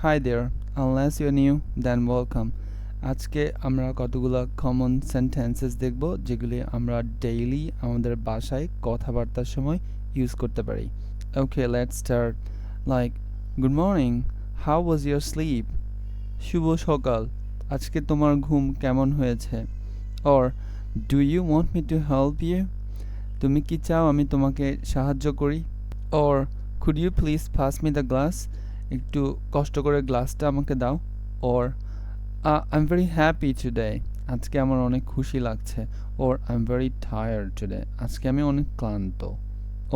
Hi there, unless you're new, then welcome. আজকে আমরা কতগুলো কমন সেন্টেন্সেস দেখব যেগুলি আমরা ডেইলি আমাদের বাসায় কথাবার্তার সময় ইউজ করতে পারি। Okay, let's start. Like, good morning, how was your sleep? শুভ সকাল, আজকে তোমার ঘুম কেমন হয়েছে? Or, do you want me to help you? তুমি কি চাও আমি তোমাকে সাহায্য করি? Or, could you please pass me the glass? একটু কষ্ট করে গ্লাসটা আমাকে দাও। Or, I'm very happy today. আজকে আমার অনেক খুশি লাগছে। Or, I'm very tired today. আজকে আমি অনেক ক্লান্ত।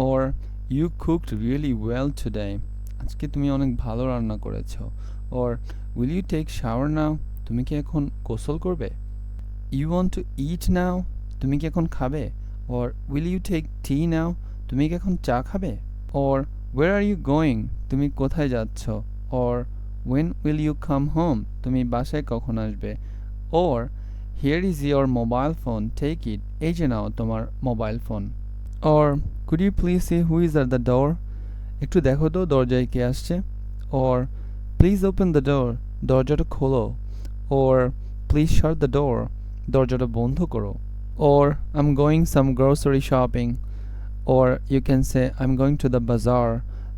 Or, you cooked really well today. আজকে তুমি অনেক ভালো রান্না করেছো। Or, will you take shower now? তুমি কি এখন গোসল করবে? You want to eat now? তুমি কি এখন খাবে? Or, will you take tea now? তুমি কি এখন চা খাবে? Or, where are you going? তুমি কোথায় যাচ্ছ? Or, when will you come home? তুমি বাসায় কখন আসবে? Or, here is your mobile phone, take it. এই যে নাও তোমার mobile phone. Or, could you please see who is at the door? একটু দেখো তো দরজায় কে আসছে? Or, please open the door. দরজাটা খোলো। Or, please shut the door. দরজাটা বন্ধ করো। Or, I'm going some grocery shopping. Or you can say I'm going to the bazaar.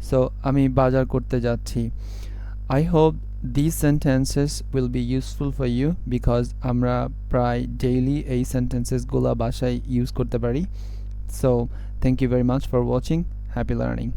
So আমি বাজার করতে যাচ্ছি। I hope these sentences will be useful for you because আমরা প্রায় daily এই sentences গুলা বাসায় ইউজ করতে পারি। So thank you very much for watching. Happy learning.